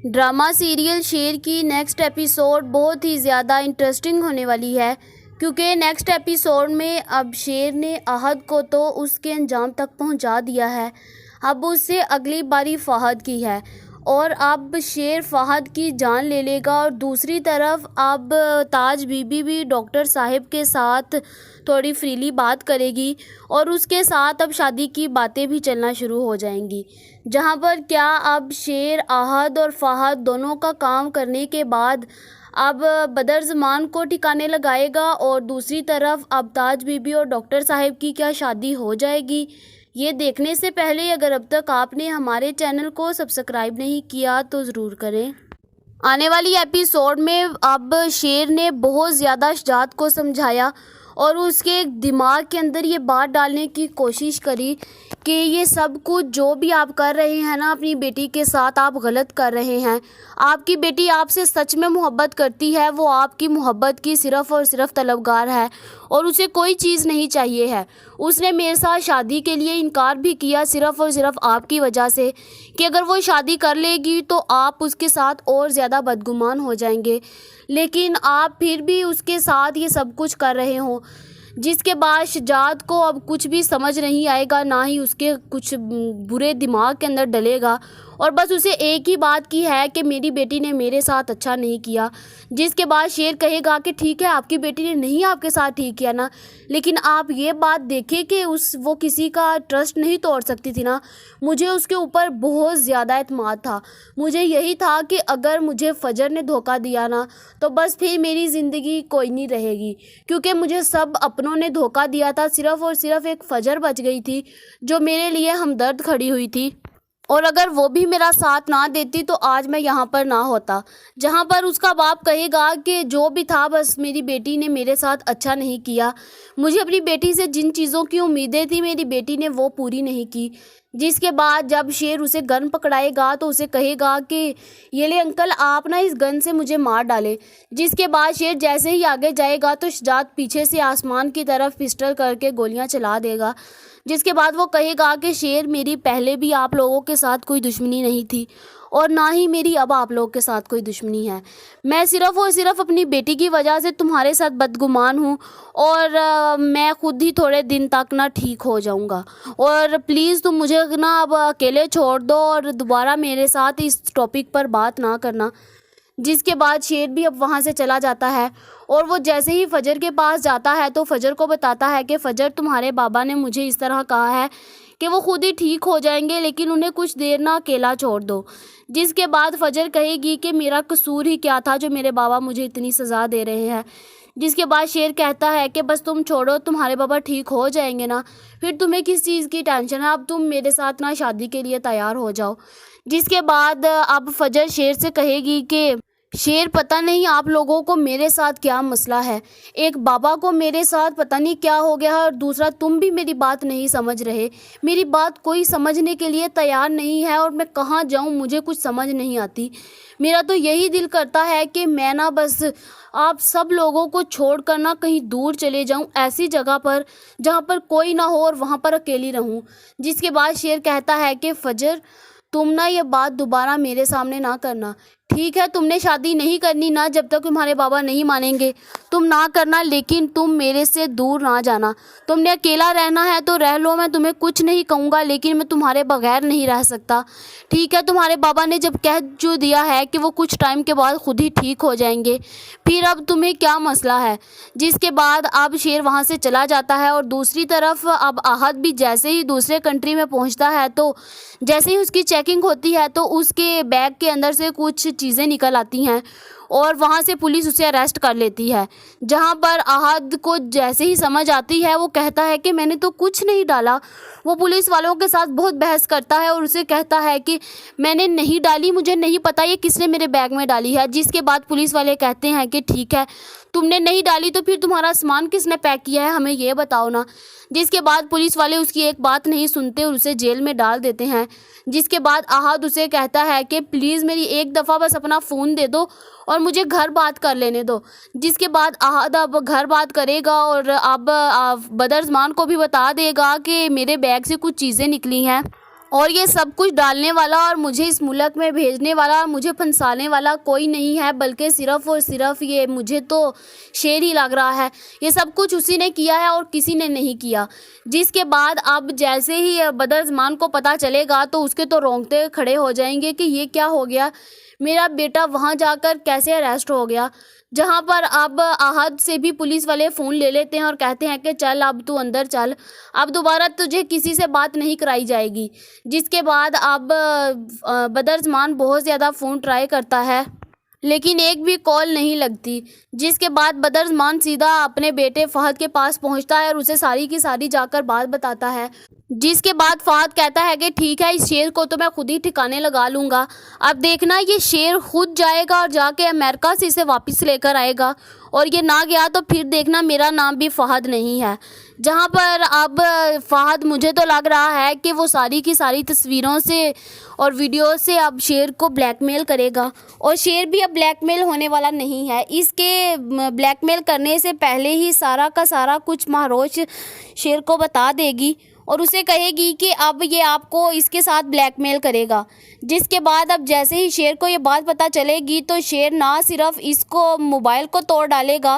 Drama serial शेर की next episode बहुत ही ज़्यादा इंटरेस्टिंग होने वाली है, क्योंकि नेक्स्ट एपिसोड में अब शेर ने आहद को तो उसके अंजाम तक पहुंचा दिया है। अब उससे अगली बारी फहद की है और अब शेर फहद की जान ले लेगा। और दूसरी तरफ अब ताज बीबी भी डॉक्टर साहब के साथ थोड़ी फ्रीली बात करेगी और उसके साथ अब शादी की बातें भी चलना शुरू हो जाएंगी, जहां पर क्या अब शेर आहद और फहद दोनों का काम करने के बाद अब बदरज़मान को ठिकाने लगाएगा और दूसरी तरफ अब ताज बीबी और डॉक्टर साहब की क्या शादी हो जाएगी। ये देखने से पहले अगर अब तक आपने हमारे चैनल को सब्सक्राइब नहीं किया तो ज़रूर करें। आने वाली एपिसोड में अब शेर ने बहुत ज़्यादा शुजाअत को समझाया और उसके दिमाग के अंदर ये बात डालने की कोशिश करी कि ये सब कुछ जो भी आप कर रहे हैं ना अपनी बेटी के साथ, आप गलत कर रहे हैं। आपकी बेटी आपसे सच में मोहब्बत करती है, वो आपकी मोहब्बत की सिर्फ़ और सिर्फ तलबगार है और उसे कोई चीज़ नहीं चाहिए है। उसने मेरे साथ शादी के लिए इनकार भी किया सिर्फ़ और सिर्फ आपकी वजह से कि अगर वो शादी कर लेगी तो आप उसके साथ और ज़्यादा बदगुमान हो जाएंगे, लेकिन आप फिर भी उसके साथ ये सब कुछ कर रहे हो, जिसके बाद शुजाअत को अब कुछ भी समझ नहीं आएगा, ना ही उसके कुछ बुरे दिमाग के अंदर डलेगा और बस उसे एक ही बात की है कि मेरी बेटी ने मेरे साथ अच्छा नहीं किया। जिसके बाद शेर कहेगा कि ठीक है, आपकी बेटी ने नहीं आपके साथ ठीक किया ना, लेकिन आप ये बात देखें कि वो किसी का ट्रस्ट नहीं तोड़ सकती थी ना। मुझे उसके ऊपर बहुत ज़्यादा एतमाद था, मुझे यही था कि अगर मुझे फजर ने धोखा दिया ना तो बस फिर मेरी ज़िंदगी कोई नहीं रहेगी, क्योंकि मुझे सब अपनों ने धोखा दिया था। सिर्फ़ और सिर्फ एक फजर बच गई थी जो मेरे लिए हमदर्द खड़ी हुई थी, और अगर वो भी मेरा साथ ना देती तो आज मैं यहाँ पर ना होता। जहाँ पर उसका बाप कहेगा कि जो भी था बस मेरी बेटी ने मेरे साथ अच्छा नहीं किया, मुझे अपनी बेटी से जिन चीज़ों की उम्मीदें थी मेरी बेटी ने वो पूरी नहीं की। जिसके बाद जब शेर उसे गन पकड़ाएगा तो उसे कहेगा कि ये ले अंकल, आप ना इस गन से मुझे मार डालें। जिसके बाद शेर जैसे ही आगे जाएगा तो शुजाअत पीछे से आसमान की तरफ पिस्टल करके गोलियां चला देगा। जिसके बाद वो कहेगा कि शेर, मेरी पहले भी आप लोगों के साथ कोई दुश्मनी नहीं थी और ना ही मेरी अब आप लोगों के साथ कोई दुश्मनी है। मैं सिर्फ़ और सिर्फ अपनी बेटी की वजह से तुम्हारे साथ बदगुमान हूँ और मैं खुद ही थोड़े दिन तक ना ठीक हो जाऊँगा और प्लीज़ तुम मुझे ना अब अकेले छोड़ दो और दोबारा मेरे साथ इस टॉपिक पर बात ना करना। जिसके बाद शेर भी अब वहाँ से चला जाता है और वो जैसे ही फजर के पास जाता है तो फजर को बताता है कि फजर, तुम्हारे बाबा ने मुझे इस तरह कहा है कि वो खुद ही ठीक हो जाएंगे, लेकिन उन्हें कुछ देर ना अकेला छोड़ दो। जिसके बाद फजर कहेगी कि मेरा कसूर ही क्या था जो मेरे बाबा मुझे इतनी सज़ा दे रहे हैं। जिसके बाद शेर कहता है कि बस तुम छोड़ो, तुम्हारे बाबा ठीक हो जाएंगे ना, फिर तुम्हें किस चीज़ की टेंशन है, अब तुम मेरे साथ ना शादी के लिए तैयार हो जाओ। जिसके बाद अब फजर शेर से कहेगी कि शेर, पता नहीं आप लोगों को मेरे साथ क्या मसला है, एक बाबा को मेरे साथ पता नहीं क्या हो गया है और दूसरा तुम भी मेरी बात नहीं समझ रहे, मेरी बात कोई समझने के लिए तैयार नहीं है और मैं कहाँ जाऊँ मुझे कुछ समझ नहीं आती। मेरा तो यही दिल करता है कि मैं ना बस आप सब लोगों को छोड़ कर ना कहीं दूर चले जाऊं, ऐसी जगह पर जहां पर कोई ना हो और वहां पर अकेली रहूं। जिसके बाद शेर कहता है कि फजर, तुम ना ये बात दोबारा मेरे सामने ना करना, ठीक है? तुमने शादी नहीं करनी ना, जब तक तुम्हारे बाबा नहीं मानेंगे तुम ना करना, लेकिन तुम मेरे से दूर ना जाना। तुमने अकेला रहना है तो रह लो, मैं तुम्हें कुछ नहीं कहूँगा, लेकिन मैं तुम्हारे बगैर नहीं रह सकता, ठीक है? तुम्हारे बाबा ने जब कह जो दिया है कि वो कुछ टाइम के बाद खुद ही ठीक हो जाएंगे, फिर अब तुम्हें क्या मसला है। जिसके बाद अब शेर वहाँ से चला जाता है और दूसरी तरफ अब आहद भी जैसे ही दूसरे कंट्री में पहुँचता है तो जैसे ही उसकी चेकिंग होती है तो उसके बैग के अंदर से कुछ चीज़ें निकल आती हैं और वहाँ से पुलिस उसे अरेस्ट कर लेती है। जहाँ पर आहद को जैसे ही समझ आती है वो कहता है कि मैंने तो कुछ नहीं डाला। वो पुलिस वालों के साथ बहुत बहस करता है और उसे कहता है कि मैंने नहीं डाली, मुझे नहीं पता ये किसने मेरे बैग में डाली है। जिसके बाद पुलिस वाले कहते हैं कि ठीक है, तुमने नहीं डाली तो फिर तुम्हारा सामान किसने पैक किया है, हमें ये बताओ ना। जिसके बाद पुलिस वाले उसकी एक बात नहीं सुनते और उसे जेल में डाल देते हैं। जिसके बाद आहद उसे कहता है कि प्लीज़ मेरी एक दफ़ा बस अपना फ़ोन दे दो और मुझे घर बात कर लेने दो। जिसके बाद आहद अब घर बात करेगा और अब बदरज़मान को भी बता देगा कि मेरे बैग से कुछ चीज़ें निकली हैं اور یہ سب کچھ ڈالنے والا اور مجھے اس ملک میں بھیجنے والا اور مجھے پھنسانے والا کوئی نہیں ہے، بلکہ صرف اور صرف یہ مجھے تو شیر ہی لگ رہا ہے۔ یہ سب کچھ اسی نے کیا ہے اور کسی نے نہیں کیا۔ جس کے بعد اب جیسے ہی بدرضمان کو پتہ چلے گا تو اس کے تو رونگٹے کھڑے ہو جائیں گے کہ یہ کیا ہو گیا، میرا بیٹا وہاں جا کر کیسے اریسٹ ہو گیا، جہاں پر اب احد سے بھی پولیس والے فون لے لیتے ہیں اور کہتے ہیں کہ چل اب تو اندر چل، اب دوبارہ تجھے کسی سے بات نہیں کرائی جائے گی۔ جس کے بعد اب بدرضمان بہت زیادہ فون ٹرائی کرتا ہے لیکن ایک بھی کال نہیں لگتی۔ جس کے بعد بدرضمان سیدھا اپنے بیٹے فہد کے پاس پہنچتا ہے اور اسے ساری کی ساری جا کر بات بتاتا ہے۔ جس کے بعد فہد کہتا ہے کہ ٹھیک ہے، اس شیر کو تو میں خود ہی ٹھکانے لگا لوں گا، اب دیکھنا یہ شیر خود جائے گا اور جا کے امریکہ سے اسے واپس لے کر آئے گا، اور یہ نہ گیا تو پھر دیکھنا میرا نام بھی فہد نہیں ہے۔ جہاں پر اب فہد مجھے تو لگ رہا ہے کہ وہ ساری کی ساری تصویروں سے اور ویڈیو سے اب شیر کو بلیک میل کرے گا، اور شیر بھی اب بلیک میل ہونے والا نہیں ہے۔ اس کے بلیک میل کرنے سے پہلے ہی سارا کا سارا کچھ مہروش شیر کو بتا دے گی اور اسے کہے گی کہ اب یہ آپ کو اس کے ساتھ بلیک میل کرے گا۔ جس کے بعد اب جیسے ہی شیر کو یہ بات پتہ چلے گی تو شیر نہ صرف اس کو موبائل کو توڑ ڈالے گا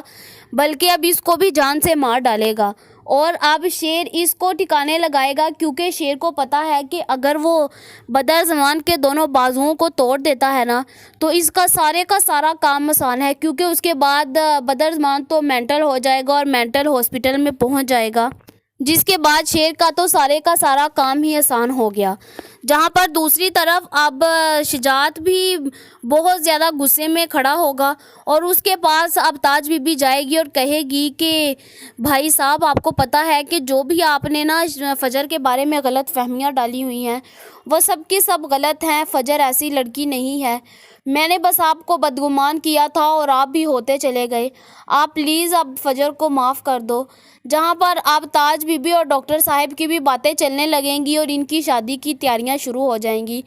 بلکہ اب اس کو بھی جان سے مار ڈالے گا، اور اب شیر اس کو ٹھکانے لگائے گا، کیونکہ شیر کو پتہ ہے کہ اگر وہ بدرضمان کے دونوں بازوؤں کو توڑ دیتا ہے نا تو اس کا سارا کام آسان ہے، کیونکہ اس کے بعد بدرضمان تو مینٹل ہو جائے گا اور مینٹل ہاسپٹل میں پہنچ جائے گا۔ جس کے بعد شیر کا تو سارا کام ہی آسان ہو گیا۔ جہاں پر دوسری طرف اب شجاعت بھی بہت زیادہ غصے میں کھڑا ہوگا اور اس کے پاس اب تاج بی بی جائے گی اور کہے گی کہ بھائی صاحب، آپ کو پتہ ہے کہ جو بھی آپ نے نا فجر کے بارے میں غلط فہمیاں ڈالی ہوئی ہیں وہ سب کی سب غلط ہیں، فجر ایسی لڑکی نہیں ہے، میں نے بس آپ کو بدگمان کیا تھا اور آپ بھی ہوتے چلے گئے، آپ پلیز اب فجر کو معاف کر دو۔ جہاں پر اب تاج بی بی اور ڈاکٹر صاحب کی بھی باتیں چلنے لگیں گی اور ان کی شادی کی تیاریاں شروع ہو جائیں گی۔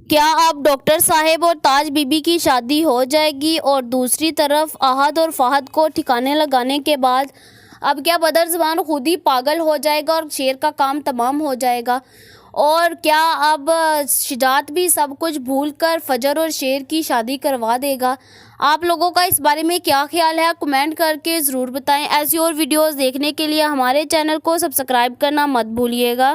کیا اب ڈاکٹر صاحب اور تاج بی بی کی شادی ہو جائے گی؟ اور دوسری طرف احد اور فہد کو ٹھکانے لگانے کے بعد اب کیا بدرضمان خود ہی پاگل ہو جائے گا اور شیر کا کام تمام ہو جائے گا؟ اور کیا اب شجاعت بھی سب کچھ بھول کر فجر اور شیر کی شادی کروا دے گا؟ آپ لوگوں کا اس بارے میں کیا خیال ہے؟ کمنٹ کر کے ضرور بتائیں۔ ایسی اور ویڈیوز دیکھنے کے لیے ہمارے چینل کو سبسکرائب کرنا مت بھولیے گا۔